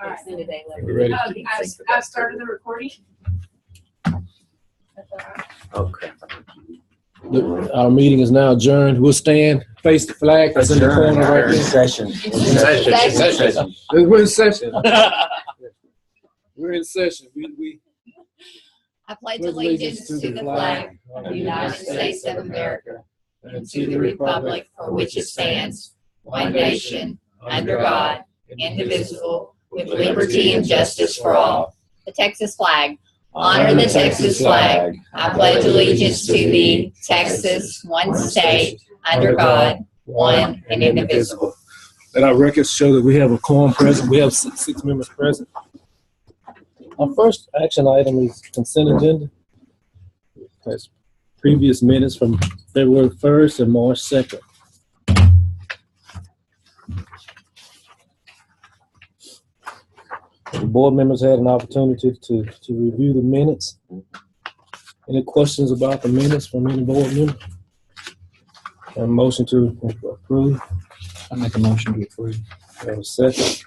All right. We're ready. I started the recording. Okay. Our meeting is now adjourned. We'll stand, face the flag that's in the corner right there. Session. Session. We're in session. We're in session. We I pledge allegiance to the flag of the United States of America and to the republic for which it stands, one nation, under God, indivisible, with liberty and justice for all. The Texas flag. Honor the Texas flag. I pledge allegiance to thee, Texas, one state, under God, one and indivisible. Let our records show that we have a quorum present. We have six members present. Our first action item is consent agenda. That's previous minutes from February 1st and March 2nd. The board members had an opportunity to review the minutes. Any questions about the minutes from any board member? A motion to approve. I make a motion to approve. Have a second.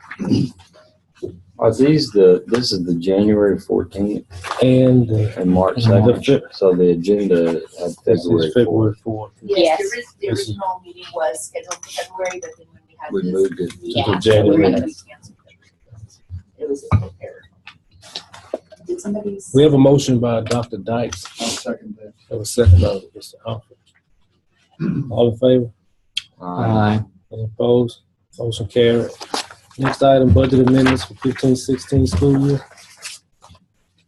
Are these this is the January 14th And and March The 2nd? So the agenda had this February is 4th. February 4th. Yes, Yes. the original meeting was scheduled for February, but then when we had We this. moved it. Yeah. January. It was prepared. Did somebody? We have a motion by Dr. Dykes. I'll second that. Have a second by Mr. Humphrey. All in favor? Aye. Any opposed? Motion carried. Next item, budget amendments for 15-16 school year.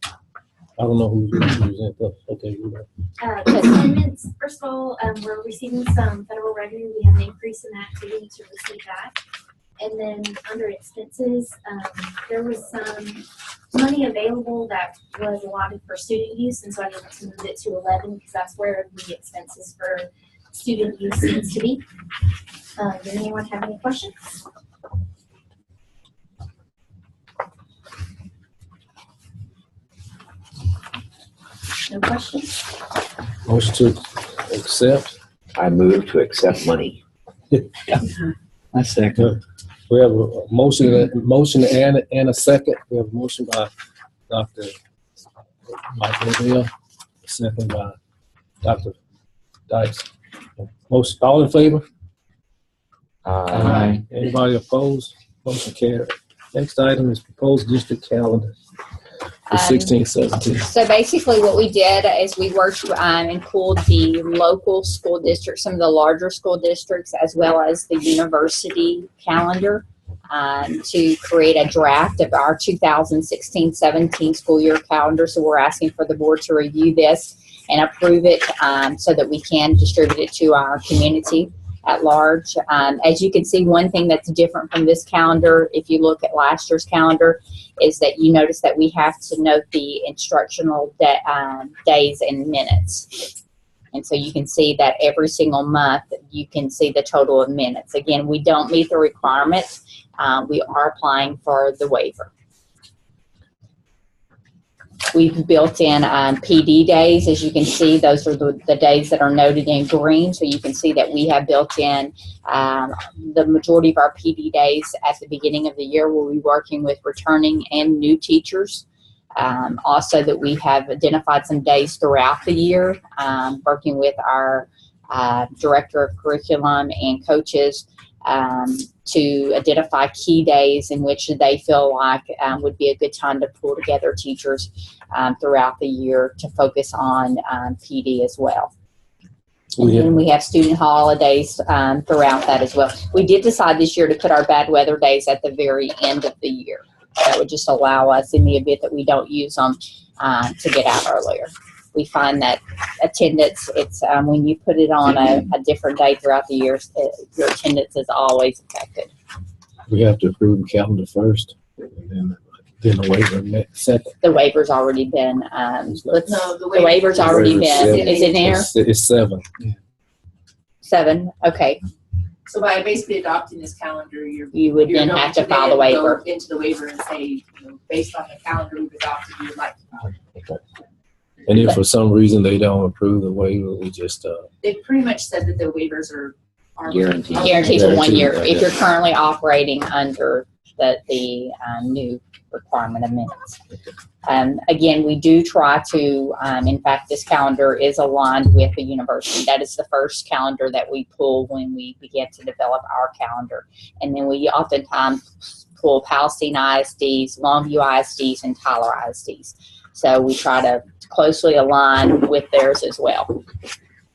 I don't know who's going to present that. Okay, you know. Amendments, first of all, we're receiving some federal revenue. We have an increase in that. We need to receive that. And then under expenses, there was some money available that was allotted for student use, and so I needed to move it to 11 because that's where the expenses for student use needs to be. Does anyone have any questions? No questions? Motion to accept. I move to accept money. I second. We have a motion and a second. We have a motion by Dr. Michael Liddell, a second by Dr. Dykes. Most, all in favor? Aye. Anybody opposed? Motion carried. Next item is proposed district calendar for 16-17. So basically what we did is we worked and pulled the local school districts, some of the larger school districts, as well as the university calendar to create a draft of our 2016-17 school year calendar. So we're asking for the board to review this and approve it so that we can distribute it to our community at large. As you can see, one thing that's different from this calendar, if you look at last year's calendar, is that you notice that we have to note the instructional days and minutes. And so you can see that every single month, you can see the total of minutes. Again, we don't meet the requirements. We are applying for the waiver. We've built in PD days. As you can see, those are the days that are noted in green. So you can see that we have built in the majority of our PD days at the beginning of the year. We'll be working with returning and new teachers. Also that we have identified some days throughout the year, working with our director of curriculum and coaches to identify key days in which they feel like would be a good time to pull together teachers throughout the year to focus on PD as well. And then we have student holidays throughout that as well. We did decide this year to put our bad weather days at the very end of the year. That would just allow us, in the event that we don't use them, to get out earlier. We find that attendance, it's when you put it on a different day throughout the year, your attendance is always affected. We have to approve the calendar first, and then the waiver second. The waiver's already been, No, the waiver's already been, is it there? It's 7. 7, okay. So by basically adopting this calendar, You would then have to file the go waiver. into the waiver and say, based on the calendar we've adopted, we would like to file it. And if for some reason they don't approve the waiver, we just They've pretty much said that the waivers are Guaranteed. Guaranteed for 1 year. Guaranteed, If you're currently operating under the new requirement of minutes. Again, we do try to, in fact, this calendar is aligned with the university. That is the first calendar that we pull when we begin to develop our calendar. And then we oftentimes pull Palestine ISDs, Longview ISDs, and Tyler ISDs. So we try to closely align with theirs as well.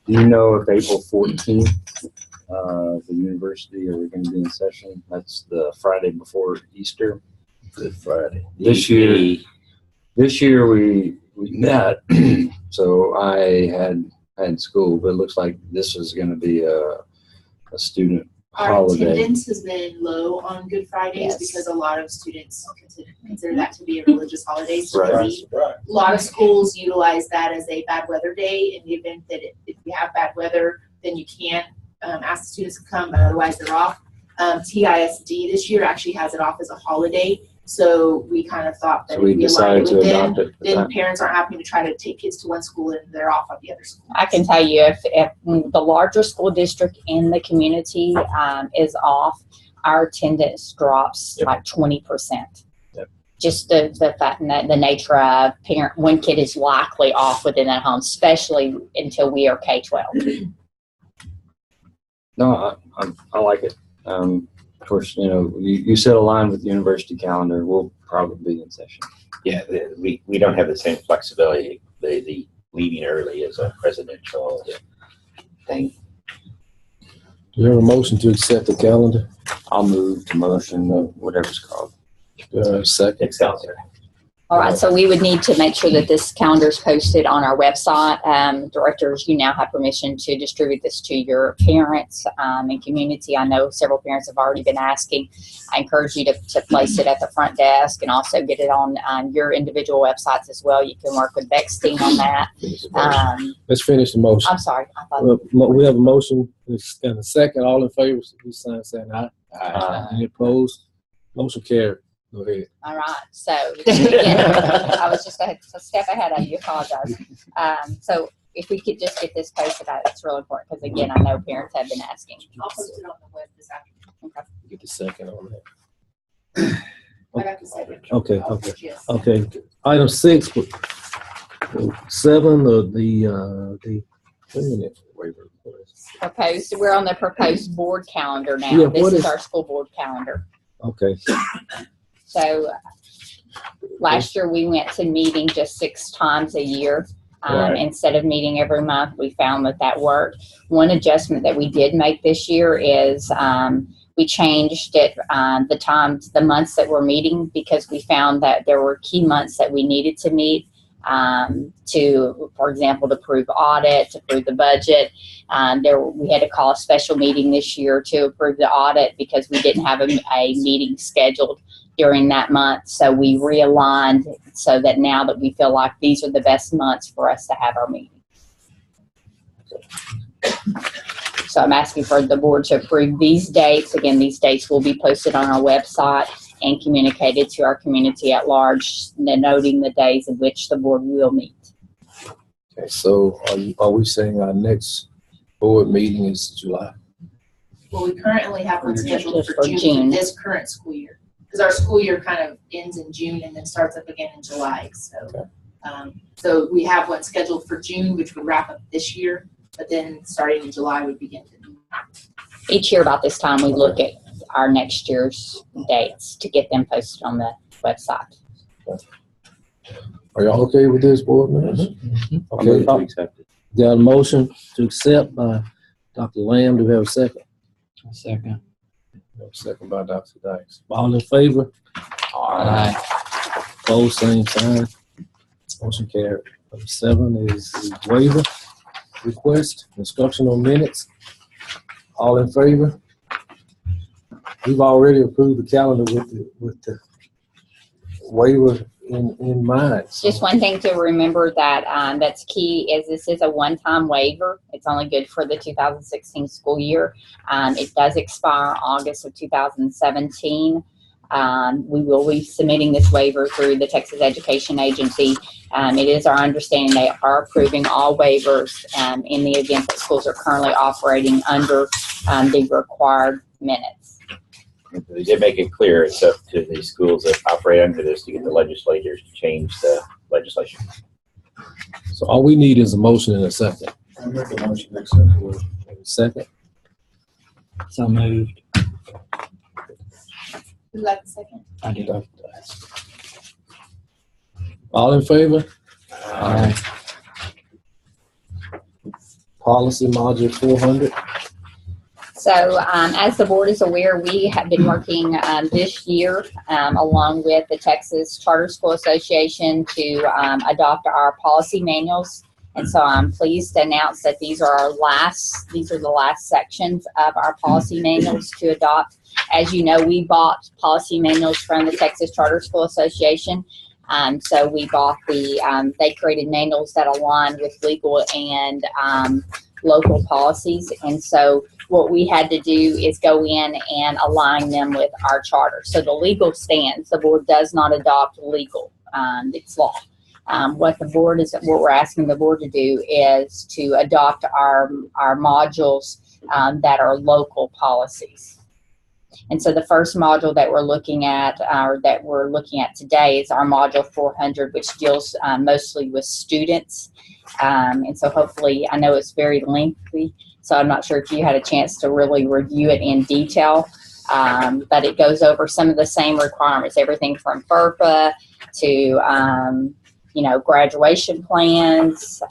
Do you know if April 14th, the university are going to be in session? That's the Friday before Easter. Good Friday. This year we met, so I had school, but it looks like this is going to be a student Our holiday. attendance has been low on Good Fridays Yes. because a lot of students consider that to be a religious holiday. So Right. a lot of schools utilize that as a bad weather day in the event that if you have bad weather, then you can't ask the students to come, but otherwise they're off. TISD this year actually has it off as a holiday. So we kind of thought that So if we we align decided it to with them, adopt it. then parents aren't having to try to take kids to one school and they're off at the other school. I can tell you if the larger school district in the community is off, our attendance drops like 20%. Yep. Just the fact that the nature of one kid is likely off within that home, especially until we are K-12. No, I like it. Of course, you said align with the university calendar. We'll probably be in session. Yeah, we don't have the same flexibility. The leaving early is a presidential thing. Do you have a motion to accept the calendar? I'll move to motion, whatever it's called. Second. Excelsior. All right, so we would need to make sure that this calendar is posted on our website. Directors, you now have permission to distribute this to your parents and community. I know several parents have already been asking. I encourage you to place it at the front desk and also get it on your individual websites as well. You can work with Beck's team on that. Let's finish the motion. I'm sorry, I thought. We have a motion and a second. All in favor, please sign saying aye. Any opposed? Motion carried. Go ahead. All right, so again, I was just a step ahead of you, apologize. So if we could just get this posted out, it's real important because again, I know parents have been asking. I'll post it on the web this afternoon. Get the second on that. I got the second. Okay, I'll okay. put yes. Okay, item 6, 7 of the wait a minute, waiver. Proposed, we're on the proposed board calendar now. Yeah, This what is is- our school board calendar. Okay, So last year we went to meeting just 6 times a year. Right. Instead of meeting every month, we found that worked. One adjustment that we did make this year is we changed it, the months that we're meeting because we found that there were key months that we needed to meet for example, to approve audit, to approve the budget. We had to call a special meeting this year to approve the audit because we didn't have a meeting scheduled during that month. So we realigned so that now that we feel like these are the best months for us to have our meeting. So I'm asking for the board to approve these dates. Again, these dates will be posted on our website and communicated to our community at large, noting the days in which the board will meet. okay, so are we saying our next board meeting is July? Well, we currently have one scheduled Just for for June June. for this current school year. Because our school year kind of ends in June and then starts up again in July, so. Okay. So we have one scheduled for June, which would wrap up this year, but then starting in July would begin to. Each year about this time, we look at our next year's dates to get them posted on the website. Are y'all okay with this, board members? I'll move to Okay, accept it. got a motion to accept by Dr. Lamb. Do we have a second? A second. We have a second by Dr. Dykes. All in favor? Aye. Opposed, same sign. Motion carried. Number 7 is the waiver request, instructional minutes. All in favor? We've already approved the calendar with the waiver in mind. so- Just one thing to remember that's key is this is a one-time waiver. It's only good for the 2016 school year. It does expire August of 2017. We will be submitting this waiver through the Texas Education Agency. It is our understanding they are approving all waivers in the event that schools are currently operating under the required minutes. They did make it clear it's up to the schools that operate under this to get the legislators to change the legislation. So all we need is a motion and a second. I make a motion to accept the Second. So moved. Who got the second? I do. All in favor? Aye. Policy module 400. So, as the board is aware, we have been working this year along with the Texas Charter School Association to adopt our policy manuals. And so I'm pleased to announce that these are the last sections of our policy manuals to adopt. As you know, we bought policy manuals from the Texas Charter School Association. So we bought they created manuals that align with legal and local policies. And so what we had to do is go in and align them with our charter. So the legal stands. The board does not adopt legal. It's law. What we're asking the board to do is to adopt our modules that are local policies. And so the first module that we're looking at, today, is our module 400, which deals mostly with students. And so hopefully, I know it's very lengthy, so I'm not sure if you had a chance to really review it in detail. But it goes over some of the same requirements, everything from FERPA to graduation plans.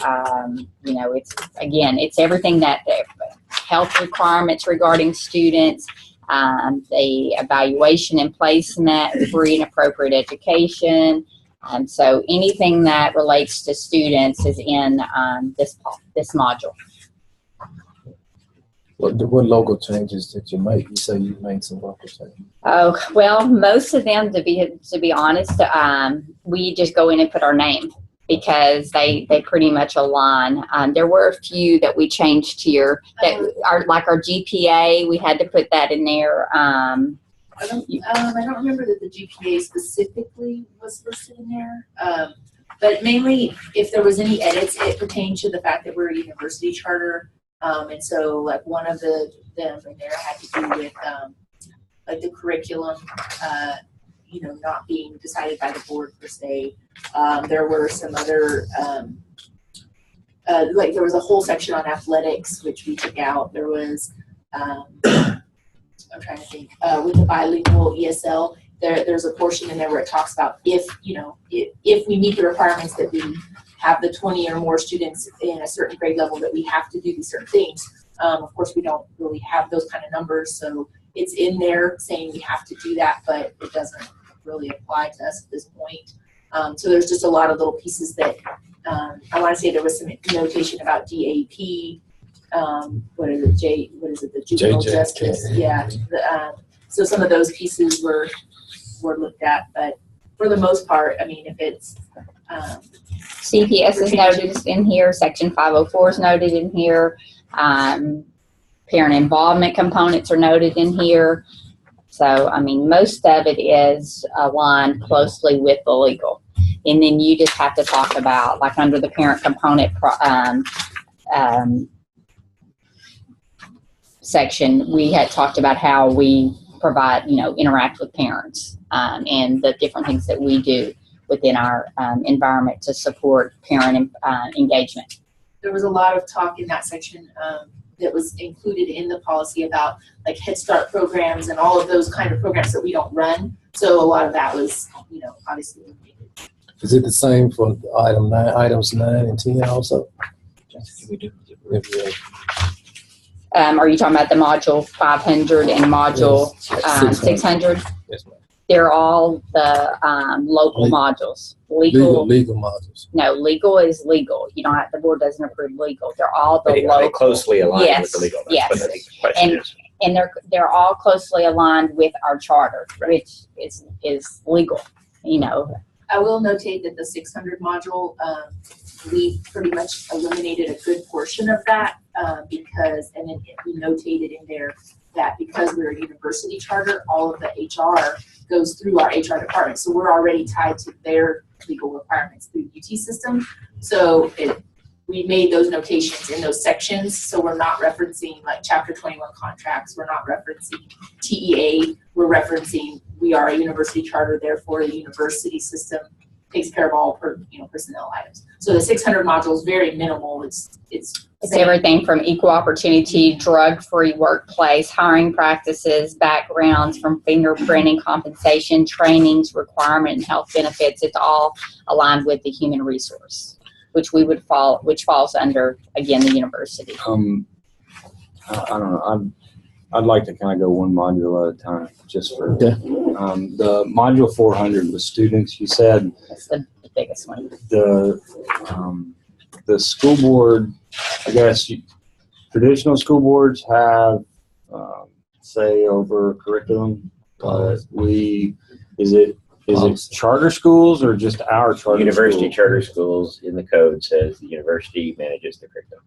It's everything that the health requirements regarding students, the evaluation and placement, free and appropriate education. So anything that relates to students is in this module. What local changes did you make? You say you made some local changes. Oh, well, most of them, to be honest, we just go in and put our name because they pretty much align. There were a few that we changed here that are like our GPA. We had to put that in there. I don't remember that the GPA specifically was listed in there. But mainly, if there was any edits, it pertained to the fact that we're a university charter. And so, like, one of them in there had to do with like the curriculum, not being decided by the board per se. There were some other, like there was a whole section on athletics, which we took out. There was, I'm trying to think, with the bilingual ESL, there's a portion in there where it talks about if we meet the requirements that we have the 20 or more students in a certain grade level that we have to do these certain things. Of course, we don't really have those kind of numbers, so it's in there saying we have to do that, but it doesn't really apply to us at this point. So there's just a lot of little pieces that I want to say there was some notation about DAP. What is it? The juvenile JJK. justice. Yeah. So some of those pieces were looked at, but for the most part, I mean, if it's CPS is noted in here. Section 504 is noted in here. Parent involvement components are noted in here. So, I mean, most of it is aligned closely with the legal. And then you just have to talk about, like under the parent component section, we had talked about how we provide, interact with parents and the different things that we do within our environment to support parent engagement. there was a lot of talk in that section that was included in the policy about like Head Start programs and all of those kind of programs that we don't run. So a lot of that was, obviously eliminated. Is it the same for items 9 and 10 also? Are you talking about the module 500 and module 600? Yes, ma'am. They're all the local modules. Legal modules. No, legal is legal. You don't have, the board doesn't approve legal. They're all the They local. closely aligned Yes, with the legal. yes. That's what I think the question is. And they're all closely aligned with our charter, Right. which is legal, I will notate that the 600 module, we pretty much eliminated a good portion of that because, and then we notated in there that because we're a university charter, all of the HR goes through our HR department. So we're already tied to their legal requirements through the UT system. So we made those notations in those sections, so we're not referencing like Chapter 21 contracts, we're not referencing TEA, we're referencing we are a university charter, therefore the university system takes care of all personnel items. So the 600 module is very minimal. It's everything from equal opportunity, drug-free workplace, hiring practices, backgrounds, from fingerprinting, compensation, trainings, requirement, and health benefits. It's all aligned with the human resource, which falls under, again, the university. I don't know. I'd like to kind of go one module at a time, just for Okay. the module 400 with students. You said That's the biggest one. the school board. I guess traditional school boards have say over curriculum. Is it charter schools or just our charter? University school? charter schools in the code says the university manages the curriculum.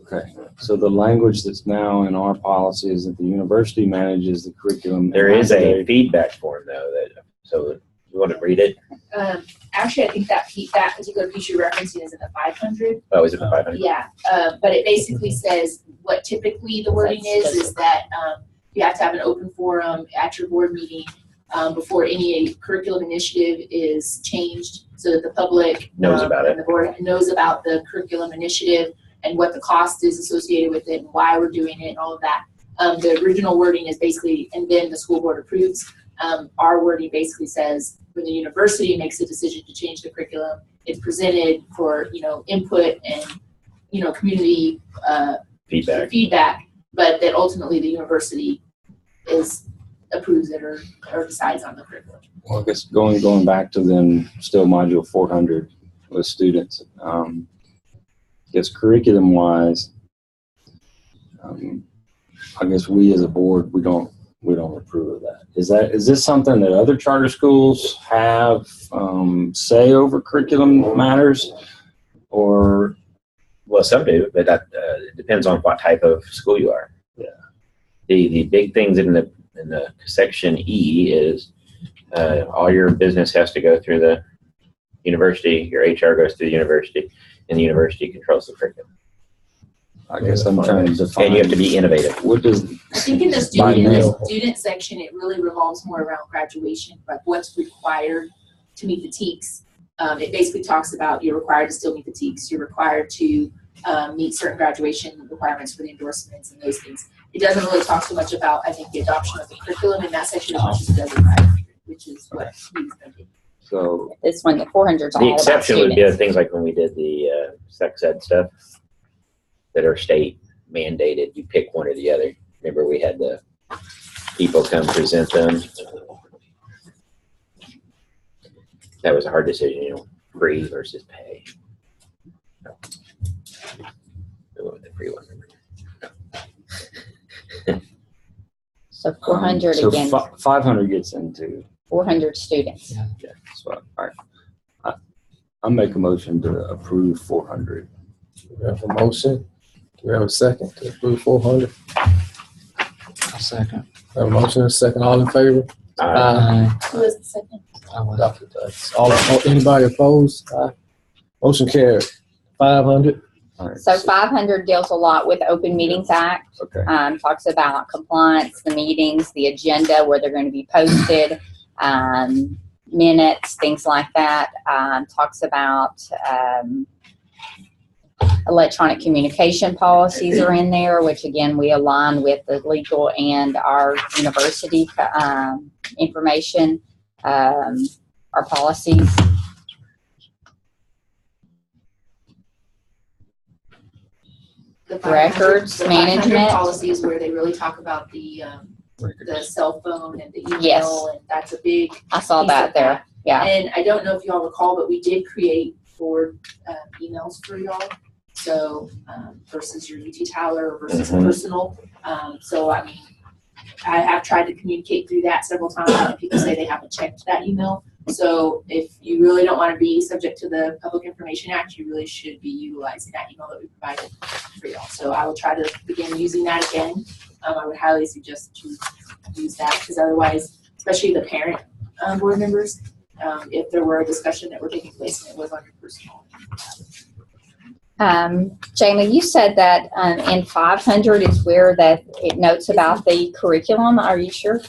Okay, so the language that's now in our policy is that the university manages the curriculum. There is a feedback form though so you want to read it? actually, I think that particular piece you're referencing is in the 500. Oh, is it the 500? Yeah, but it basically says what typically the wording is that you have to have an open forum at your board meeting before any curriculum initiative is changed, so that the public Knows about it. and the board knows about the curriculum initiative and what the cost is associated with it and why we're doing it and all of that. The original wording is basically, and then the school board approves. Our wording basically says when the university makes a decision to change the curriculum, it's presented for input and community feedback, but that ultimately the university approves it or decides on the curriculum. Well, I guess going back to then still module 400 with students. I guess curriculum wise, I guess we as a board we don't approve of that. Is this something that other charter schools have say over curriculum matters, or? Well, some do, but that it depends on what type of school you are. Yeah. The big things in the section E is all your business has to go through the university. Your HR goes through the university, and the university controls the curriculum. I guess I'm trying to define. And you have to be innovative. What does? I think in the student section, it really revolves more around graduation, like what's required to meet the TEKS. It basically talks about you're required to still meet the TEKS. You're required to meet certain graduation requirements for the endorsements and those things. It doesn't really talk so much about, I think, the adoption of the curriculum in that section as much as it does in 500, which is what he's going to do. So This one, the 400 is all The about exception would be students. things like when we did the sex ed stuff that are state mandated. You pick one or the other. Remember, we had the people come present them. That was a hard decision, free versus pay. We went with the free one. So 400 so again, 500 gets into. 400 students. Yeah. So all right. I make a motion to approve 400. We have a motion. Do we have a second to approve 400? A second. We have a motion and a second. All in favor? Aye. Who was the second? I was. Dr. Dykes. Anybody opposed? Aye. Motion carried. 500. All right. So 500 deals a lot with Open Meetings Act. Okay. Talks about compliance, the meetings, the agenda, where they're going to be posted, minutes, things like that. Talks about electronic communication policies are in there, which again, we align with the legal and our university information, our policies. The 500 Records the 500 management. policies where they really talk about the cell phone and the email, Yes. and that's a big I saw piece that of there. Yeah. And I don't know if y'all recall, but we did create 4 emails for y'all. So versus your UT Tyler versus Mhm. personal. So I mean, I have tried to communicate through that several times, and people say they haven't checked that email. So if you really don't want to be subject to the Public Information Act, you really should be utilizing that email that we provided for y'all. So I will try to begin using that again. I would highly suggest that you use that, because otherwise, especially the parent board members, if there were a discussion that were taking place and it was on your personal. Jamie, you said that in 500 is where that it notes about the curriculum. Are you sure?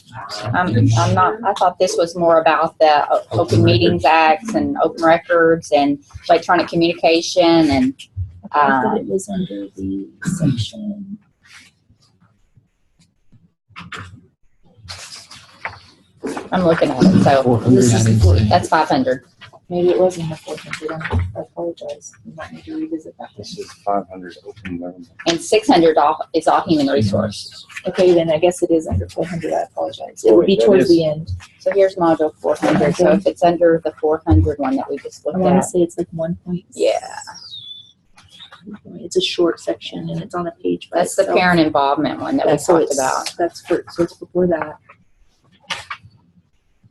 I'm not. I thought this was more about the Open Meetings Acts and open records and electronic communication and. I thought it was under the section. I'm looking at it. So 400. that's 500. Maybe it was in the 400. I apologize. We might need to revisit that. This is 500 open learning. And 600 is all human resource. Okay, then I guess it is under 400. I apologize. It would be That towards is- the end. So here's module 400. So if it's under the 400 one that we just I looked want at. to say it's like 1 point. Yeah. It's a short section and it's on a page by That's the itself. parent involvement one that we So talked about. That's for, so it's before that.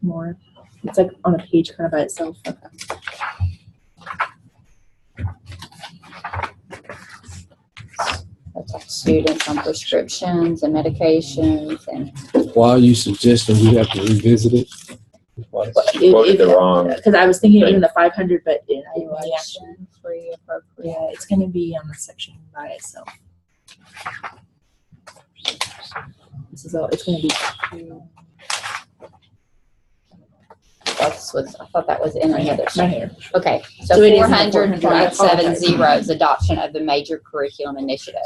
More. It's like on a page kind of by itself. That's like students on prescriptions and medications and. Why are you suggesting we have to revisit it? Quoted the wrong. Because I was thinking even the 500, but it, yeah, Evaluation, free, appropriate. yeah, it's going to be on the section by itself. This is all. It's going to be That's what, I thought that was in another right section. here. Okay, So so it is in the 400.70 is adoption of the major curriculum initiative.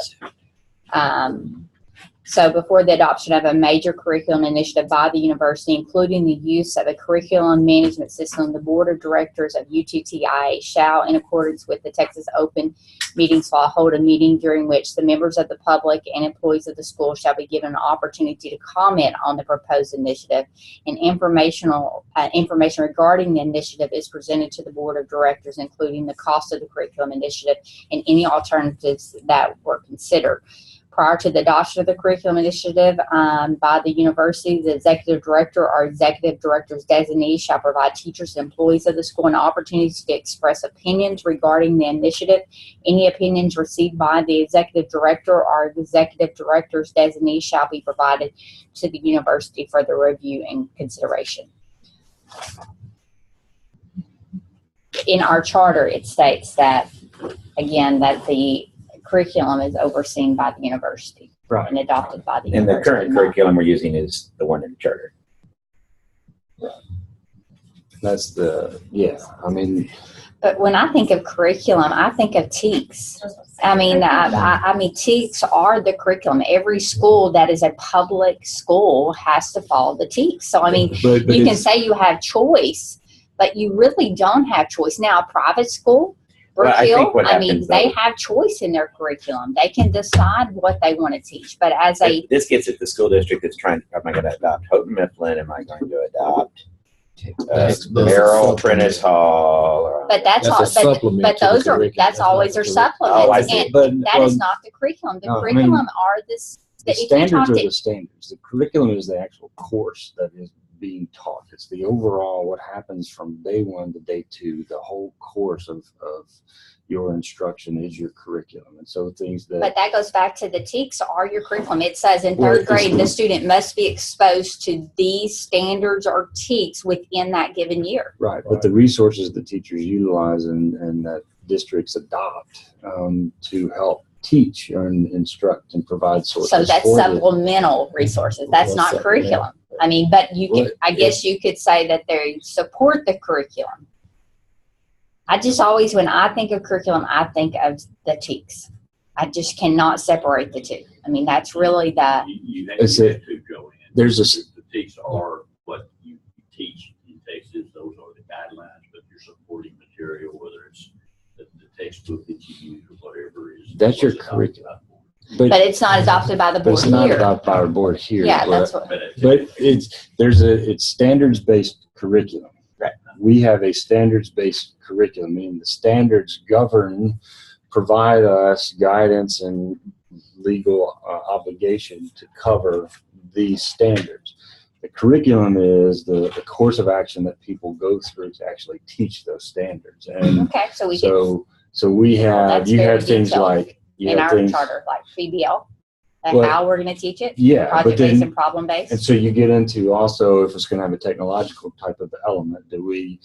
So before the adoption of a major curriculum initiative by the university, including the use of a curriculum management system, the board of directors of UTTIA shall, in accordance with the Texas Open Meetings Law, hold a meeting during which the members of the public and employees of the school shall be given an opportunity to comment on the proposed initiative, and information regarding the initiative is presented to the board of directors, including the cost of the curriculum initiative and any alternatives that were considered. Prior to the adoption of the curriculum initiative by the university, the executive director or executive director's designee shall provide teachers and employees of the school an opportunity to express opinions regarding the initiative. Any opinions received by the executive director or executive director's designee shall be provided to the university for the review and consideration. In our charter, it states that, again, that the curriculum is overseen by the university. Right. And adopted by the And the university. current curriculum we're using is the one in the charter. That's the, yeah, I mean, But when I think of curriculum, I think of TEKS. I mean, I mean, TEKS are the curriculum. Every school that is a public school has to follow the TEKS. So, I mean, But you can it's, say you have choice, but you really don't have choice. Now, a private school, Well, I think Brookfield, what I mean, happens, they though- have choice in their curriculum. They can decide what they want to teach. But as a This gets at the school district that's trying, am I going to adopt Houghton Mifflin? Am I going to adopt Merrill, Prentice Hall? Or, But that's That's a all. supplement But to the those are curriculum. that's That's not always the their curriculum. supplements, Oh, I see. and but that is well, not the curriculum. The no, I mean, curriculum are this. the if you standards talk are to- the standards. The curriculum is the actual course that is being taught. It's the overall, what happens from day one to day two, the whole course of your instruction is your curriculum. And so things that. But that goes back to the TEKS are your curriculum. It says in Well, third it's- grade, the student must be exposed to these standards or TEKS within that given year. Right, but the resources that teachers utilize and that districts adopt to help teach and instruct and provide sources So that's for the- supplemental resources. That's Well, not so- curriculum. I mean, but you could, Well, I guess you could say that they support the curriculum. I just always, when I think of curriculum, I think of the TEKS. I just cannot separate the two. I mean, that's really the, You Is it- to go in. there's a s- The text are what you teach in Texas, those are the guidelines, but your supporting material, whether it's the textbook that you use or whatever is. That's your what's adopted curriculum. by the board. but it's not adopted by the but board it's not here. adopted by our board here. Yeah, but- that's what, But it's standards-based curriculum. Right. We have a standards-based curriculum, meaning the standards provide us guidance and legal obligation to cover these standards. The curriculum is the course of action that people go through to actually teach those standards. And okay, so we can, so we have, that's you very have things detailed like, you in have our things, charter, like PBL, and Well, how we're gonna teach it, yeah, but project-based then, and problem-based. and so you get into also if it's going to have a technological type of element, do we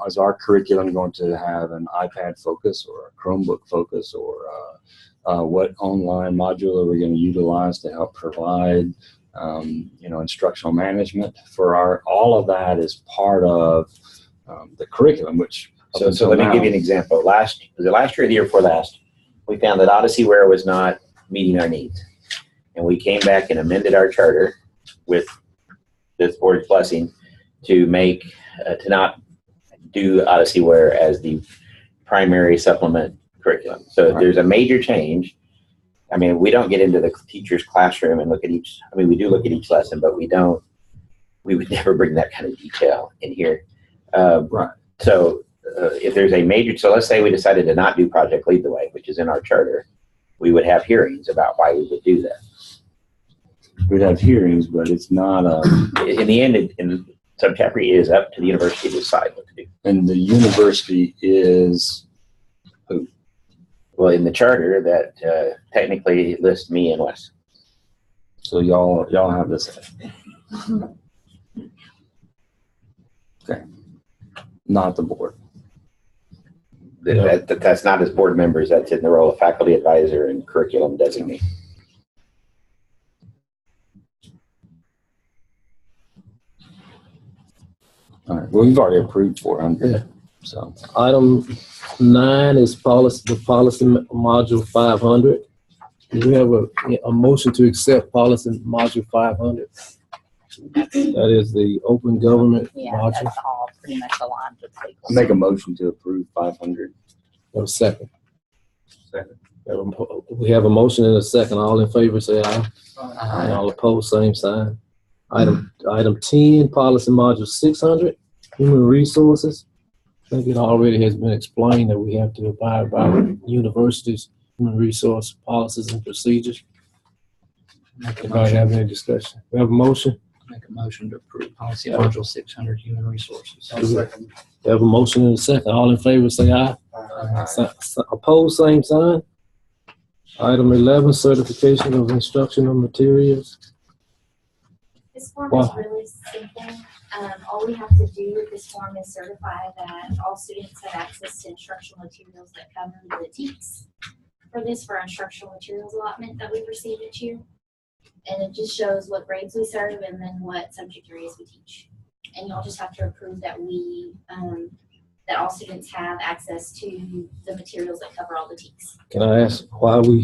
is our curriculum going to have an iPad focus or a Chromebook focus, or what online module are we going to utilize to help provide instructional management for all of that is part of the curriculum, which So let me give you an example. Was it last year or the year before last? We found that OdysseyWare was not meeting our needs. And we came back and amended our charter with this board's blessing to make, to not do OdysseyWare as the primary supplement curriculum. So Right. there's a major change. I mean, we don't get into the teacher's classroom and look at each, I mean, we do look at each lesson, but we would never bring that kind of detail in here. Right. So if there's a major, so let's say we decided to not do Project Lead the Way, which is in our charter, we would have hearings about why we would do that. We'd have hearings, but it's not In the end, in subchapter E, it is up to the university to decide what to do. and the university is Well, in the charter, that technically lists me and Wes. so y'all have this. Okay. Not the board. That's not as board members. That's in the role of faculty advisor and curriculum designee. All right. Well, we've already approved 400. Yeah. So Item 9 is the policy module 500. Do we have a motion to accept policy module 500? That is the open government Yeah, module. that's all pretty much aligned with legal. I make a motion to approve 500. Have a second. Second. We have a motion and a second. All in favor, say aye. Aye. All opposed, same sign. Item 10, policy module 600, human resources. I think it already has been explained that we have to abide by universities' human resource policies and procedures. Make a Anybody have motion, any discussion? We have a motion. make a motion to approve policy module 600, human resources. We have a motion and a second. All in favor, say aye. Opposed, same sign. Item 11, certification of instructional materials. This form Wow. is really simple. All we have to do with this form is certify that all students have access to instructional materials that cover the TEKS for our instructional materials allotment that we receive each year. And it just shows what grades we serve and then what subject areas we teach. And y'all just have to approve that that all students have access to the materials that cover all the TEKS. Can I ask why we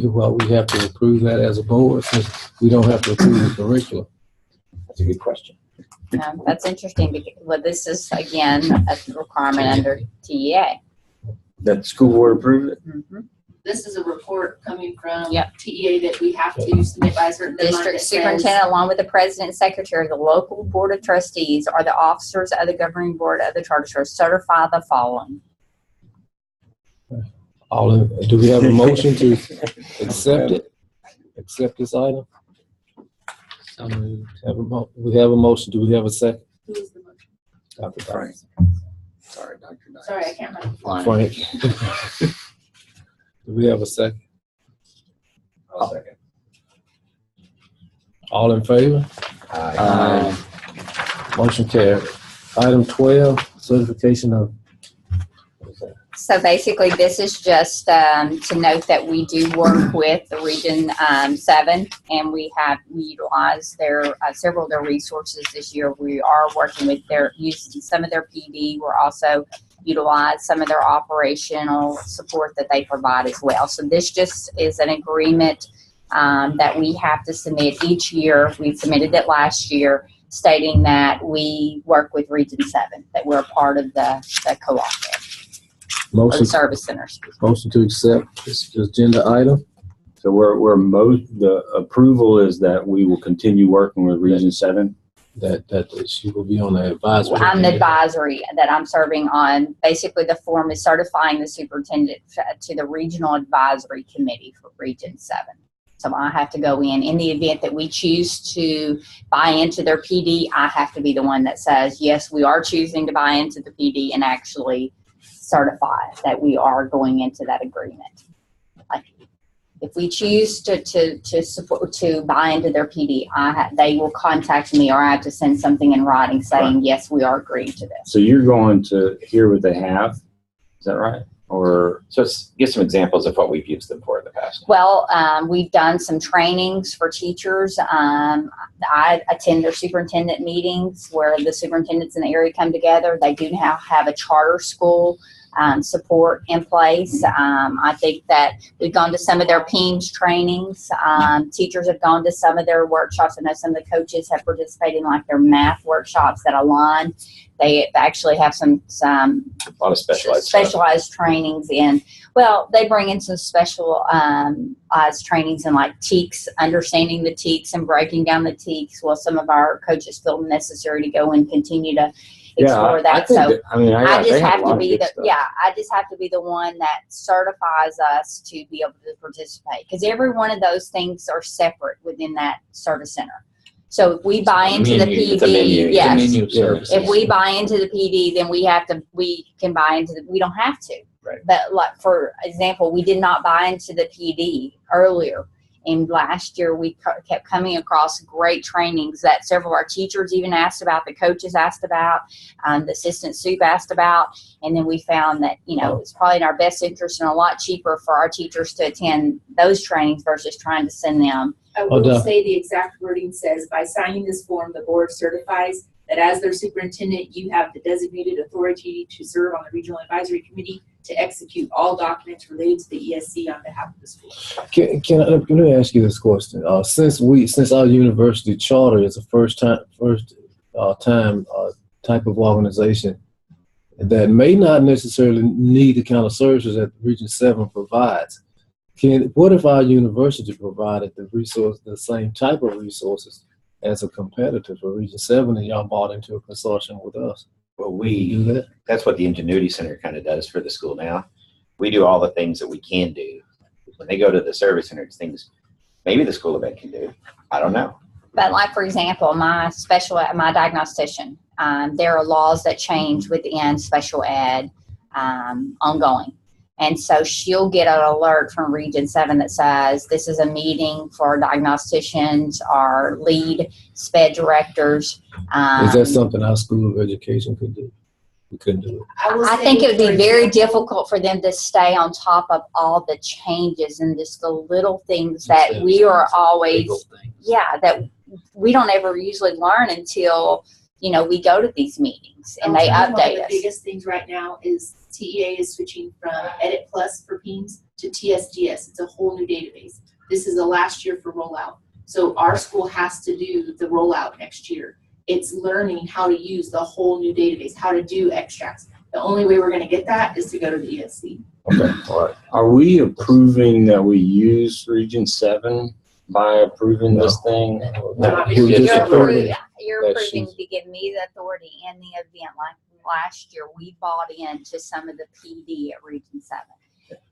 have to approve that as a board since we don't have to approve the curriculum? That's a good question. That's interesting because, well, this is again a requirement under TEA. That the school board approved it? Mhm. This is a report coming from Yep. TEA that we have to submit by a certain deadline District that says- superintendent, along with the president and secretary of the local board of trustees, or the officers of the governing board of the charter schools, certify the following. Do we have a motion to accept it? Accept this item? So moved. We have a motion. Do we have a second? Who is the motion? Dr. Frank. Sorry, Dr. Knight. Sorry, I can't remember. Frank. Do we have a second? I'll second. All in favor? Motion carried. Item 12, certification of. So basically, this is just to note that we do work with the Region 7, and we utilize their several of their resources this year. We are working with using some of their PD. We're also utilize some of their operational support that they provide as well. So this just is an agreement that we have to submit each year. We submitted it last year, stating that we work with Region 7, that we're a part of the co-op there. Or the Motion, service centers. motion to accept this agenda item. So the approval is that we will continue working with Region 7. That she will be on the advisory. I'm the committee. advisory that I'm serving on. Basically, the form is certifying the superintendent to the regional advisory committee for Region 7. So I have to go in the event that we choose to buy into their PD, I have to be the one that says, yes, we are choosing to buy into the PD and actually certify that we are going into that agreement. If we choose to support, to buy into their PD, they will contact me, or I have to send something in writing saying, yes, we are agreeing to this. So you're going to hear what they have, is that right? Or So give some examples of what we've used them for in the past. Well, we've done some trainings for teachers. I attend their superintendent meetings where the superintendents in the area come together. They do now have a charter school support in place. I think that we've gone to some of their PEAMS trainings. Teachers have gone to some of their workshops. I know some of the coaches have participated in like their math workshops that align. They actually have some A lot of specialized trainings in. Well, they bring in some specialized trainings in like TEKS, understanding the TEKS and breaking down the TEKS. Well, some of our coaches feel necessary to go and continue to explore that. I think I just they have a to lot be of good the stuff. I just have to be the one that certifies us to be able to participate, because every one of those things are separate within that service center. So if we buy into the It's a menu. PD, It's a yes. menu of services. If we buy into the PD, then we can buy into we don't have to. Right. But like, for example, we did not buy into the PD earlier. And last year we kept coming across great trainings that several of our teachers even asked about, the coaches asked about, the assistant soup asked about. And then we found that, it's probably in our best interest and a lot cheaper for our teachers to attend those trainings versus trying to send them. I Oh, will duh. say the exact wording says, by signing this form, the board certifies that as their superintendent, you have the designated authority to serve on the regional advisory committee to execute all documents related to the ESC on behalf of the school. Let me ask you this question. Since our university charter is a first time type of organization that may not necessarily need the kind of services that Region 7 provides, what if our university provided the same type of resources as a competitor for Region 7, and y'all bought into a consortium with us? Well, Can you do that? that's what the Ingenuity Center kind of does for the school now. We do all the things that we can do. When they go to the service center, it's things maybe the school of ed can do. I don't know. But like, for example, my diagnostician, there are laws that change within special ed ongoing. And so she'll get an alert from Region 7 that says, this is a meeting for diagnosticians, our lead SPED directors. Is that something our School of Education could do? We couldn't do it. I think it would be very difficult for them to stay on top of all the changes and just the little things that we are always, Legal things. that we don't ever usually learn until, we go to these meetings and they One of update the us. biggest things right now is TEA is switching from Edit Plus for PEAMS to TSGS. It's a whole new database. This is the last year for rollout. So our school has to do the rollout next year. It's learning how to use the whole new database, how to do extracts. The only way we're going to get that is to go to the ESC. Okay, all right. Are we approving that we use Region 7 by approving this thing? No, We it's just just approved it. You're that approving she's- to give me the authority in the event. Like last year, we bought into some of the PD at Region 7.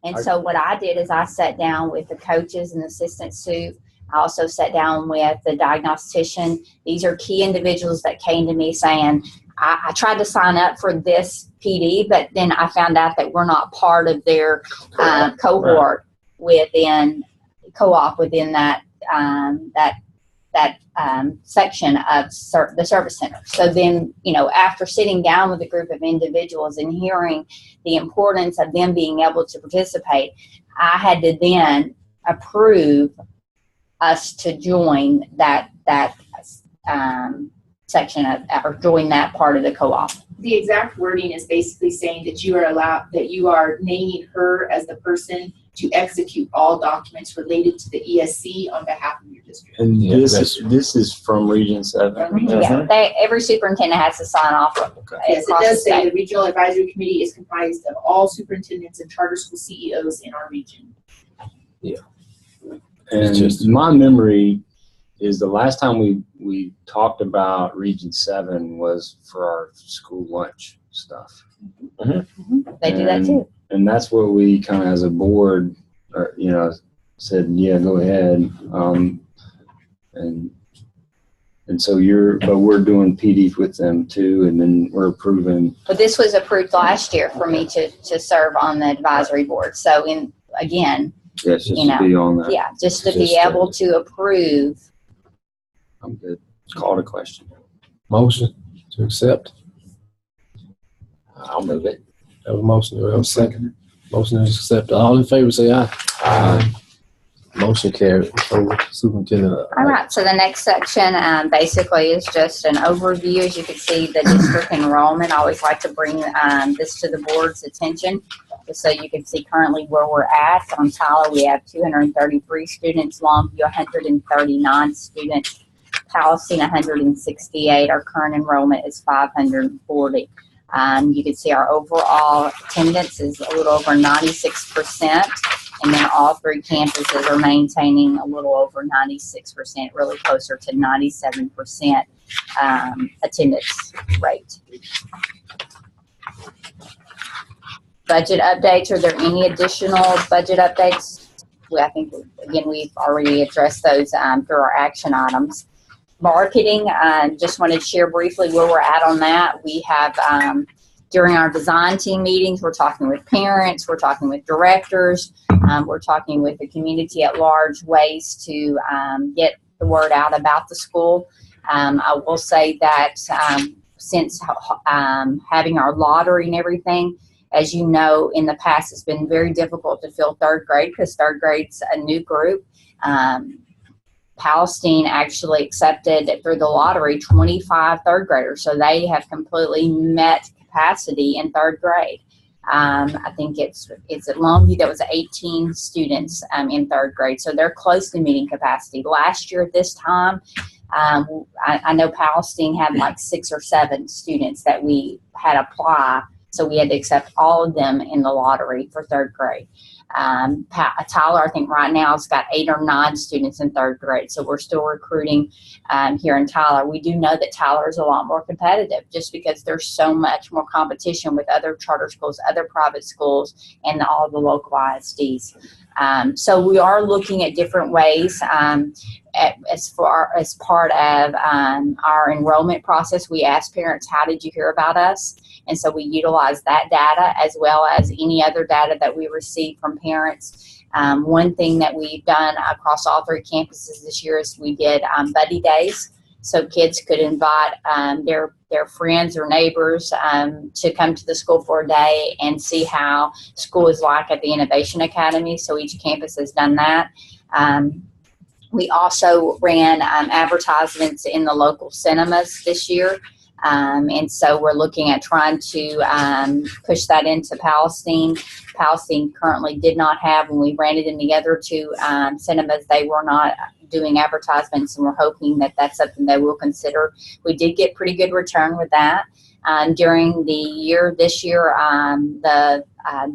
And so what I did is I sat down with the coaches and assistant soup. I also sat down with the diagnostician. These are key individuals that came to me saying, I tried to sign up for this PD, but then I found out that we're not part of their cohort within co-op within that section of the service center. So then, after sitting down with a group of individuals and hearing the importance of them being able to participate, I had to then approve us to join that section or join that part of the co-op. The exact wording is basically saying that you are naming her as the person to execute all documents related to the ESC on behalf of your district. And Yeah, this is from Region 7? From Region Yeah, every superintendent has to sign off. Yes, it across the does say state. the Regional Advisory Committee is comprised of all superintendents and charter school CEOs in our region. And my memory is the last time we talked about Region 7 was for our school lunch stuff. They do that too. And that's where we kind of, as a board, said, yeah, go ahead. And so but we're doing PD with them too, and then we're approving. But this was approved last year for me to serve on the advisory board. So again, Yes, just You to be on that. Yeah, just to be Just, able to approve. I'm good. Call the question. Motion to accept. I'll move it. Have a motion. Do we have a second? Motion to accept. All in favor, say aye. Motion carried. So, Superintendent. All right, so the next section basically is just an overview. As you can see, the district enrollment. I always like to bring this to the board's attention, just so you can see currently where we're at. On Tyler, we have 233 students, Longview 139 students, Palestine 168. Our current enrollment is 540. You can see our overall attendance is a little over 96%. And then all three campuses are maintaining a little over 96%, really closer to 97% attendance rate. Budget updates. Are there any additional budget updates? I think, again, we've already addressed those through our action items. Marketing, just wanted to share briefly where we're at on that. We have, during our design team meetings, we're talking with parents, we're talking with directors, we're talking with the community at large, ways to get the word out about the school. I will say that since having our lottery and everything, as you know, in the past, it's been very difficult to fill third grade because third grade's a new group. Palestine actually accepted through the lottery 25 third graders, so they have completely met capacity in third grade. I think it's at Longview that was 18 students in third grade, so they're close to meeting capacity. Last year at this time, I know Palestine had like 6 or 7 students that we had apply, so we had to accept all of them in the lottery for third grade. Tyler, I think right now, has got 8 or 9 students in third grade, so we're still recruiting here in Tyler. We do know that Tyler is a lot more competitive just because there's so much more competition with other charter schools, other private schools, and all the local ISDs. So we are looking at different ways. As part of our enrollment process, we ask parents, how did you hear about us? And so we utilize that data as well as any other data that we receive from parents. One thing that we've done across all 3 campuses this year is we did buddy days. So kids could invite their friends or neighbors to come to the school for a day and see how school is like at the Innovation Academy. So each campus has done that. We also ran advertisements in the local cinemas this year. And so we're looking at trying to push that into Palestine. Palestine currently did not have, when we ran it in the other 2 cinemas, they were not doing advertisements, and we're hoping that that's something they will consider. We did get pretty good return with that. During the year, this year,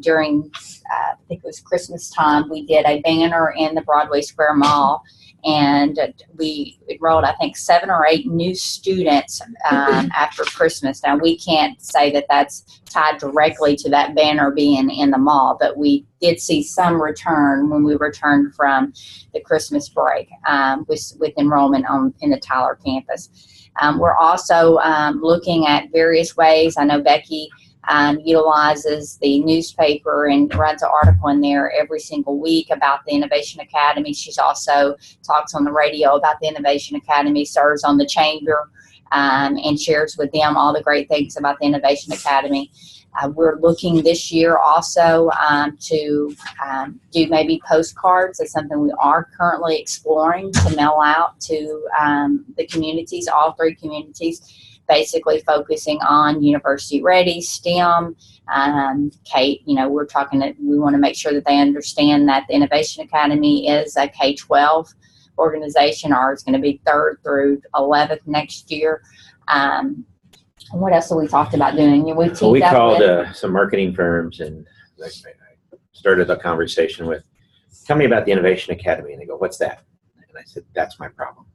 during I think it was Christmas time, we did a banner in the Broadway Square Mall, and we enrolled, I think, 7 or 8 new students after Christmas. Now, we can't say that that's tied directly to that banner being in the mall, but we did see some return when we returned from the Christmas break with enrollment in the Tyler campus. We're also looking at various ways. I know Becky utilizes the newspaper and runs an article in there every single week about the Innovation Academy. She's also talks on the radio about the Innovation Academy, serves on the chamber, and shares with them all the great things about the Innovation Academy. We're looking this year also to do maybe postcards. That's something we are currently exploring to mail out to the communities, all 3 communities, basically focusing on university ready, STEM, K, we're talking that we want to make sure that they understand that the Innovation Academy is a K-12 organization. Ours is going to be 3rd through 11th next year. What else have we talked about doing? We called some marketing firms, and I started a conversation with, tell me about the Innovation Academy. And they go, what's that? And I said, that's my problem.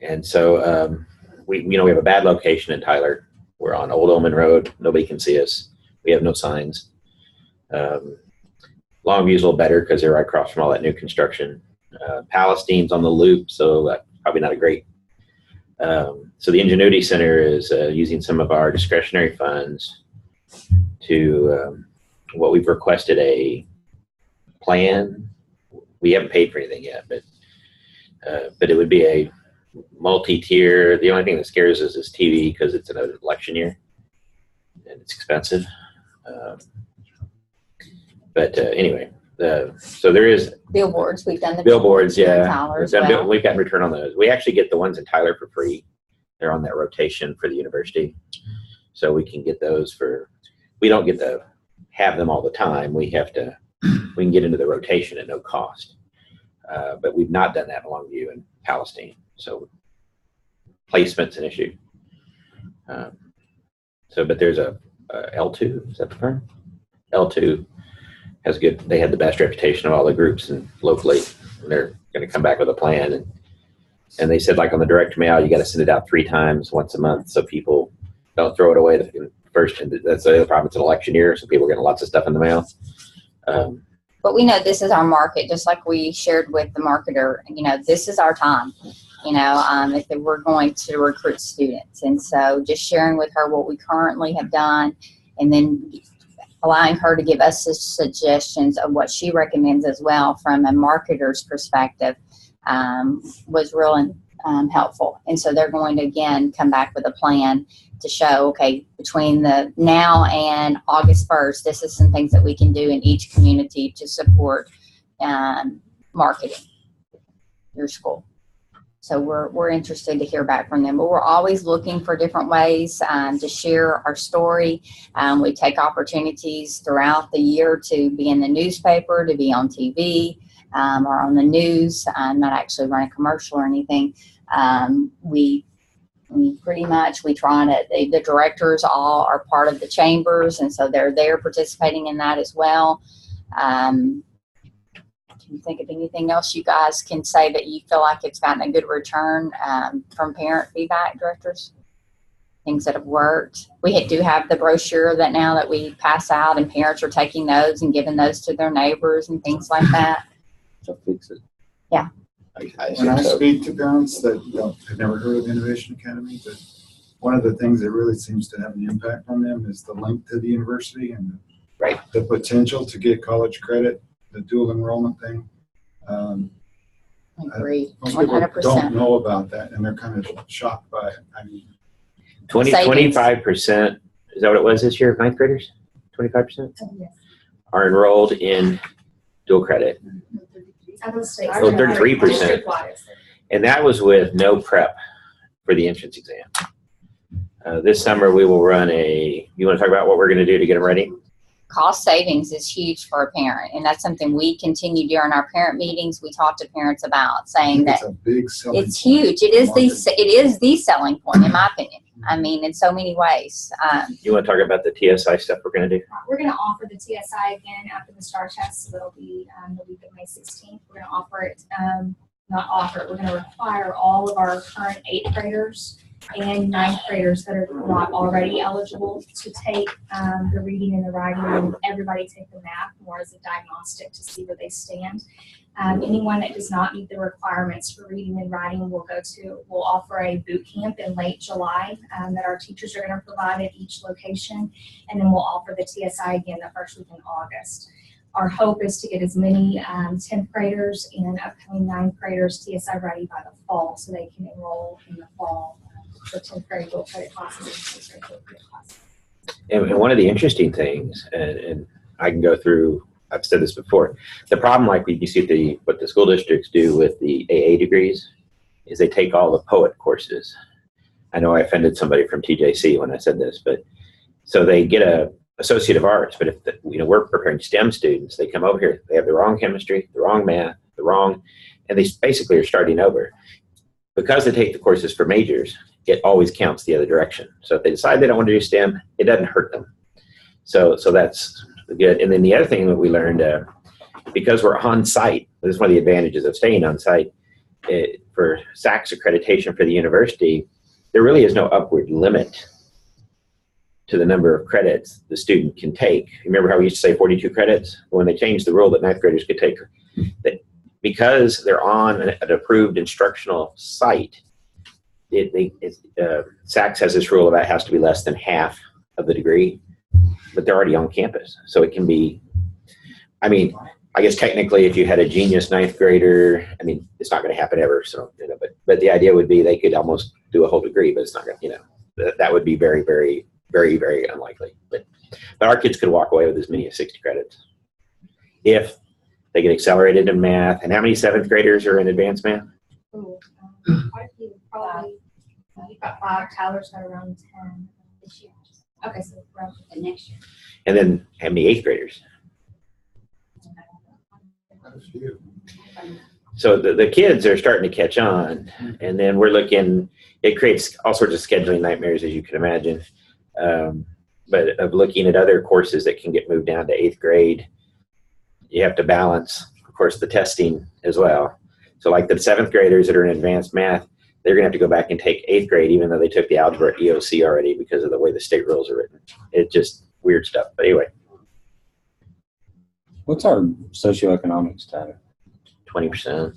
And so we have a bad location in Tyler. We're on Old Omen Road. Nobody can see us. We have no signs. Longview's a little better because they're right across from all that new construction. Palestine's on the loop, so that's probably not a great. So the Ingenuity Center is using some of our discretionary funds to what we've requested a plan. We haven't paid for anything yet, but it would be a multi-tier. The only thing that scares us is TV because it's an election year and it's expensive. Anyway, so there is Billboards, we've done the billboards. in Yeah, Tyler as We've done well. we've gotten return on those. We actually get the ones in Tyler for free. They're on that rotation for the university, so we can get those for. We don't get to have them all the time. We can get into the rotation at no cost. But we've not done that in Longview and Palestine. So placement's an issue. But there's a L2, is that the term? L2 has good, they had the best reputation of all the groups and locally, and they're going to come back with a plan. And they said, like on the direct mail, you got to send it out 3 times once a month so people don't throw it away first. And that's the other problem. It's an election year, so people are getting lots of stuff in the mail. But we know this is our market, just like we shared with the marketer. This is our time. If we're going to recruit students, and so just sharing with her what we currently have done, and then allowing her to give us suggestions of what she recommends as well from a marketer's perspective was real helpful. And so they're going to again come back with a plan to show, okay, between the now and August 1st, this is some things that we can do in each community to support marketing your school. So we're interested to hear back from them, but we're always looking for different ways to share our story. We take opportunities throughout the year to be in the newspaper, to be on TV or on the news, not actually run a commercial or anything. We pretty much, we try to, the directors all are part of the chambers, and so they're there participating in that as well. Can you think of anything else you guys can say that you feel like it's gotten a good return from parent feedback, directors? Things that have worked. We do have the brochure that now that we pass out, and parents are taking those and giving those to their neighbors and things like that. So fix it. Yeah. When I speak to parents that have never heard of Innovation Academy, but one of the things that really seems to have an impact on them is the link to the university and the potential to get college credit, the dual enrollment thing. I agree, Most people 100%. don't know about that, and they're kind of shocked by it. I mean, 25%, is that what it was this year, 9th graders? 25% are enrolled in dual credit. Out of state. Oh, 33%. And that was with no prep for the entrance exam. This summer we will run you want to talk about what we're going to do to get them ready? Cost savings is huge for a parent, and that's something we continue during our parent meetings. We talk to parents about saying that it's a big selling it's point. huge. It is the selling point, in my opinion. I mean, in so many ways. You want to talk about the TSI stuff we're going to do? We're going to offer the TSI again after the STAR test, so it'll be the week of May 16th. We're going to offer it, we're going to require all of our current 8th graders and 9th graders that are not already eligible to take the reading and the writing, and everybody take the math more as a diagnostic to see where they stand. Anyone that does not meet the requirements for reading and writing we'll offer a boot camp in late July that our teachers are going to provide at each location, and then we'll offer the TSI again the first week in August. Our hope is to get as many 10th graders and upcoming 9th graders TSI ready by the fall so they can enroll in the fall for 10th grade dual credit classes and 10th grade dual credit classes. And one of the interesting things, and I can go through, I've said this before, the problem like you see what the school districts do with the AA degrees is they take all the poet courses. I know I offended somebody from TJC when I said this, but so they get a Associate of Arts, but if we're preparing STEM students, they come over here, they have the wrong chemistry, the wrong math, and they basically are starting over. Because they take the courses for majors, it always counts the other direction. So if they decide they don't want to do STEM, it doesn't hurt them. So that's good. And then the other thing that we learned, because we're on site, this is one of the advantages of staying on site, for SACS accreditation for the university, there really is no upward limit to the number of credits the student can take. Remember how we used to say 42 credits? When they changed the rule that 9th graders could take, that because they're on an approved instructional site, SACS has this rule about it has to be less than half of the degree, but they're already on campus. So it can be, I mean, I guess technically, if you had a genius ninth grader, I mean, it's not going to happen ever. So, but the idea would be they could almost do a whole degree, but it's not going to, that would be very, very, very, very unlikely. But our kids could walk away with as many as 60 credits if they get accelerated in math. And how many seventh graders are in advanced math? Ooh, quite a few, probably. You've got 5, Tyler's got around 10 this year. Okay, so roughly the next year. And then how many eighth graders? So the kids are starting to catch on, and then we're looking, it creates all sorts of scheduling nightmares, as you can imagine. But of looking at other courses that can get moved down to eighth grade, you have to balance, of course, the testing as well. So like the seventh graders that are in advanced math, they're going to have to go back and take eighth grade, even though they took the algebra EOC already because of the way the state rules are written. It's just weird stuff. But anyway. What's our socioeconomic status? 20%.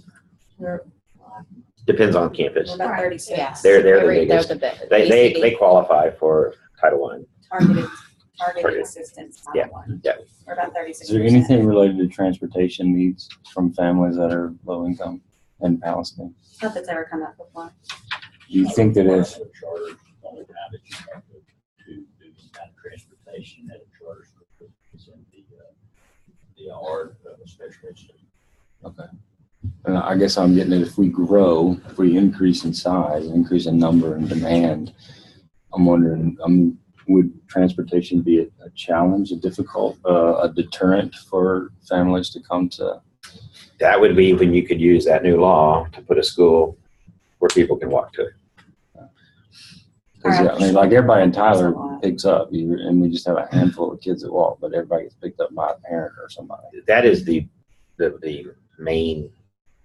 Depends on campus. About 36. They're the Every- biggest. the big- They qualify for Title I. Targeted assistance. Yeah. Yeah. Or about 36%. Is there anything related to transportation needs from families that are low income in Palestine? Not that's ever come up before. Do you think that if, Charter, the only time that you have to do any kind of transportation at a charter school is in the art of a special education. okay. And I guess I'm getting it, if we grow, if we increase in size, increase in number and demand, I'm wondering, would transportation be a challenge, a difficult, a deterrent for families to come to? That would be when you could use that new law to put a school where people can walk to it. Because I mean, like everybody in Tyler picks up, and we just have a handful of kids that walk, but everybody gets picked up by a parent or somebody. That is the main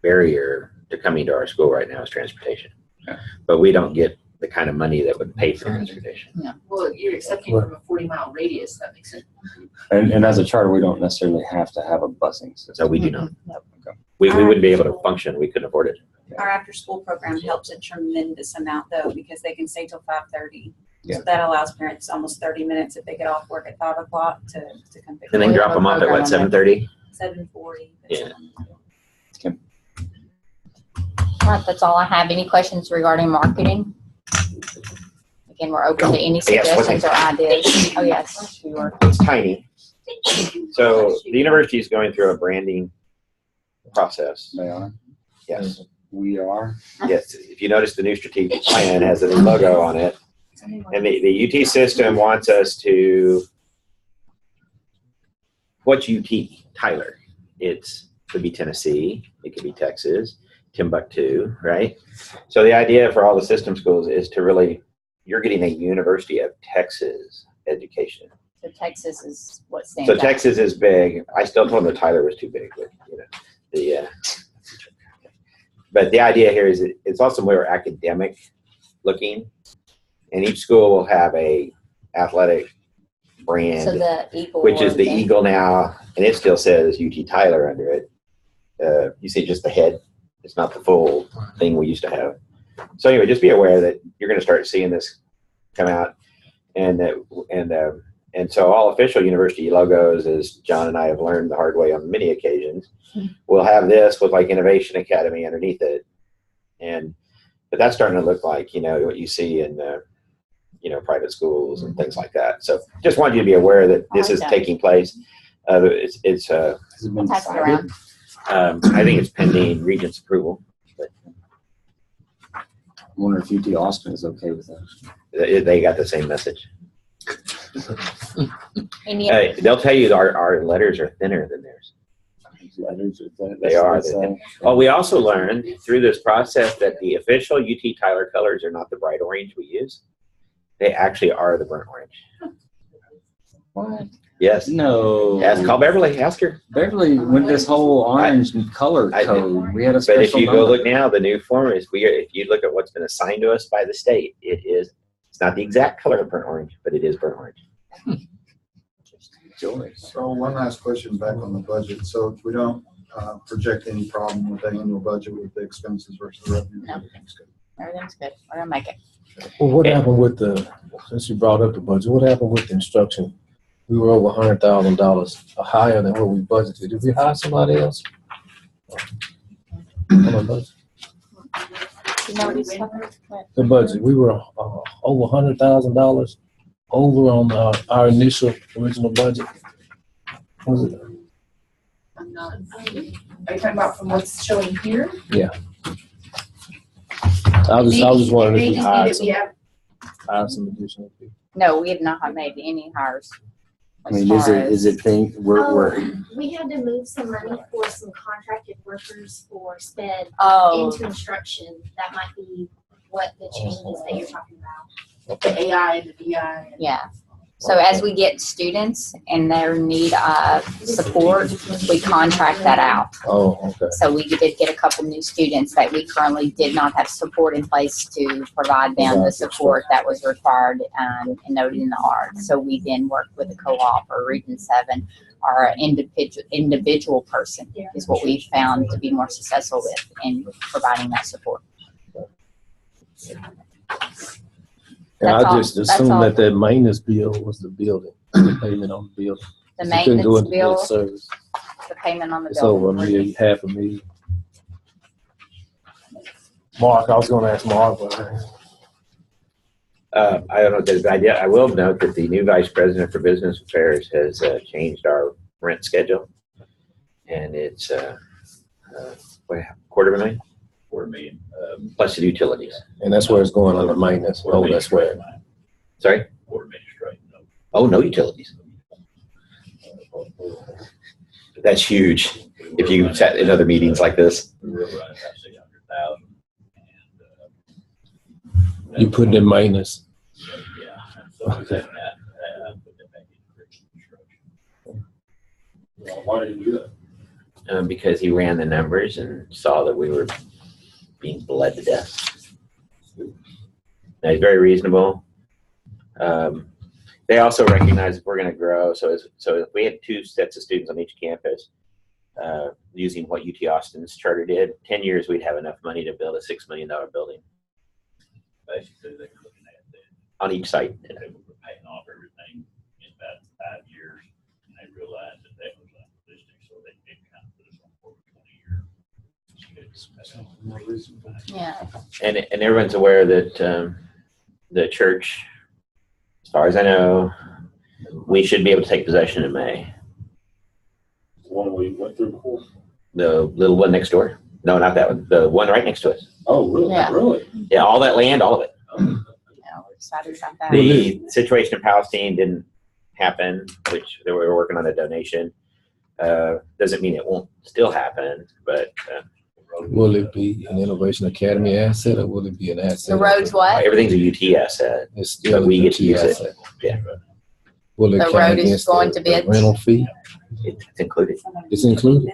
barrier to coming to our school right now is transportation. Yeah. But we don't get the kind of money that would pay for transportation. Well, you're accepting from a 40-mile radius, that makes sense. And as a charter, we don't necessarily have to have a busing system. So we do not. Okay. We wouldn't be able to function. We couldn't afford it. Our after-school program helps a tremendous amount though, because they can stay till 5:30. Yeah. So that allows parents almost 30 minutes if they get off work at 5 o'clock to come pick And then them drop them off at what, 7:30? 7:40. Yeah. All right, that's all I have. Any questions regarding marketing? Again, we're open to any Yes, one suggestions or ideas. Oh, yes, you are. It's tiny. So the university is going through a branding process. They are. Yes. We are. Yes. If you notice, the new strategic plan has a new logo on it. And the UT system wants us to, what's UT? Tyler. It could be Tennessee. It could be Texas, Timbuktu, right? So the idea for all the system schools is to really, you're getting a University of Texas education. So Texas is what stands So out. Texas is big. I still told them that Tyler was too big, but but the idea here is it's also more academic looking, and each school will have a athletic brand, So the eagle. which is or the eagle now, and it still says UT Tyler under it. You see just the head. It's not the full thing we used to have. So anyway, just be aware that you're going to start seeing this come out, and so all official university logos, as John and I have learned the hard way on many occasions, will have this with like Innovation Academy underneath it, but that's starting to look like what you see in private schools and things like that. So just wanted you to be aware that this is taking place. It's Has it been Pass it decided? around. I think it's pending Regent's approval. But I wonder if UT Austin is okay with that. they got the same message. Any, They'll tell you our letters are thinner than theirs. Letters, They are. that's, Oh, we also learned through this process that the official UT Tyler colors are not the bright orange we use. They actually are the burnt orange. What? Yes. No. Call Beverly. Ask her. Beverly went this whole orange color I- code. We had a But special if you go number. look now, the new form is if you look at what's been assigned to us by the state, it's not the exact color of burnt orange, but it is burnt orange. Joy. So one last question back on the budget. So we don't project any problem with the annual budget with the expenses versus revenue? No. Everything's good. everything's good. We're gonna make it. Well, what happened with since you brought up the budget, what happened with the instruction We were over $100,000 higher than what we budgeted. Did we hire somebody else? On the budget? You know what he's talking about? The budget, we were over $100,000 over on our initial original budget. Was it? I'm not, are you talking about from what's showing here? I was just wondering May if we just hired be that we have hired some additional people. No, we have not made any hires. I mean, is it thing, we're, We had to move some money for some contracted workers for sped Oh, into instruction. That might be what the changes that you're talking about. the AI and the BI. and- yeah. So as we get students and their need of support, we contract that out. Oh, okay. So we did get a couple new students that we currently did not have support in place to provide them the support that was required and noted in the art. So we then worked with a co-op or Region 7 or an individual person is what we found to be more successful with in providing that support. And That's I all- just that's assumed all. that maintenance bill was the building, the payment on the building. The You couldn't go maintenance into debt bill, service. the payment on the It's over a building. million, half a million. Mark, I was gonna ask Mark, but I don't know if there's an idea. I will note that the new vice president for business affairs has changed our rent schedule. And it's $250,000 $250,000. plus the utilities. and that's where it's going under maintenance. Oh, that's where. Sorry? Board administrator, no. Oh, no utilities. That's huge. If you sat in other meetings like this. We were running about 600,000. You put in maintenance. Yeah. And so we Okay. did that, put that back into curriculum instruction. Well, why did you do that? Because he ran the numbers and saw that we were being bled to death. Now, he's very reasonable. They also recognize if we're going to grow. So if we had 2 sets of students on each campus, using what UT Austin's charter did, 10 years we'd have enough money to build a $6 million building Basically, they were looking at that. on each site. They were paying off everything in about 5 years, and they realized that that was unrealistic, so they did kind of put us on for a 20-year. Yeah. And everyone's aware that the church, as far as I know, we should be able to take possession in May. One we went through before? The little one next door. No, not that one. The one right next to us. Oh, really? Yeah. Really? Yeah, all that land, all of it. Yeah, we're excited about that. The situation in Palestine didn't happen, which they were working on a donation. Doesn't mean it won't still happen, but Will it be an Innovation Academy asset or will it be an asset? The road's what? everything's a UT asset. It's still But we a get to use it. asset. Yeah. Will it The count road is against going the- to bid. the rental fee? It's included. It's included?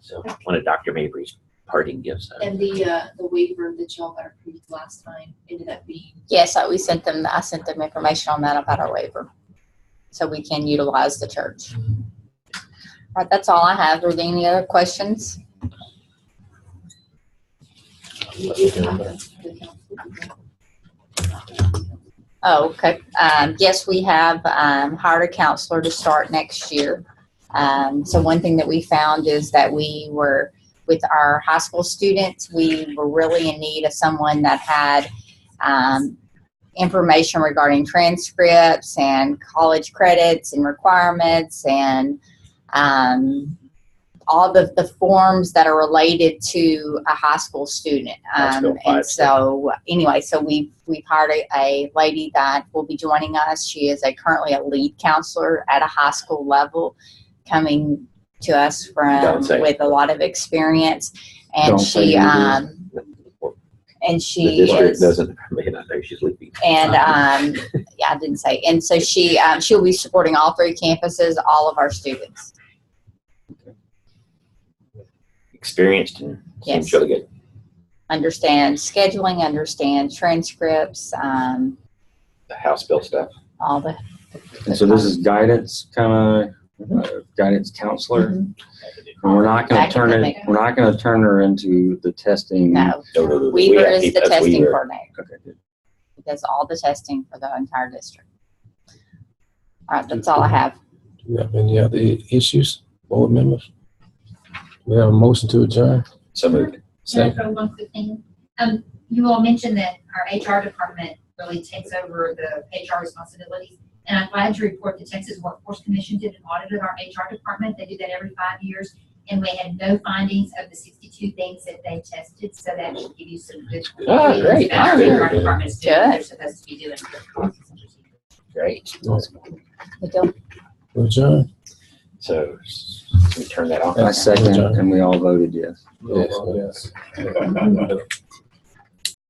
So one of Dr. Mabry's parting gifts. And the waiver that y'all got approved last time ended up being, Yes, I sent them information on that about our waiver. So we can utilize the church. All right, that's all I have. Are there any other questions? you did have the council. Oh, okay. Yes, we have hired a counselor to start next year. So one thing that we found is that we were, with our high school students, we were really in need of someone that had information regarding transcripts and college credits and requirements and all the forms that are related to a high school student. High school And five, so anyway, so we've hired a lady that will be joining us. She is currently a lead counselor at a high school level, coming to us Don't say. with a lot of experience. And Don't say she you do. and The she district is, doesn't, may not know she's leaving. and yeah, I didn't say. And so she'll be supporting all 3 campuses, all of our students. Experienced and seems Yes. really good. Understand scheduling, understand transcripts, The House bill stuff. all the. And so this is guidance, kind of, guidance counselor. Mhm. And we're not gonna turn it, Academic. we're not gonna turn her into the testing. No, No. Weaver is the That's testing Weaver. coordinator. Okay, good. He does all the testing for the entire district. All right, that's all I have. Do we have any other issues, board members? We have a motion to adjourn. So moved. Can I Second. throw one quick thing? You all mentioned that our HR department really takes over the HR responsibilities. And I'm glad to report the Texas Workforce Commission did an audit of our HR department. They do that every 5 years. And we had no findings of the 62 things that they tested. So that should give you some good. Ah, great. Our HR department is doing what they're Good. supposed to be doing. for policies and procedures. Great. We don't- Adjourn. So we turn that off. I second, and we all voted yes. Yes, yes.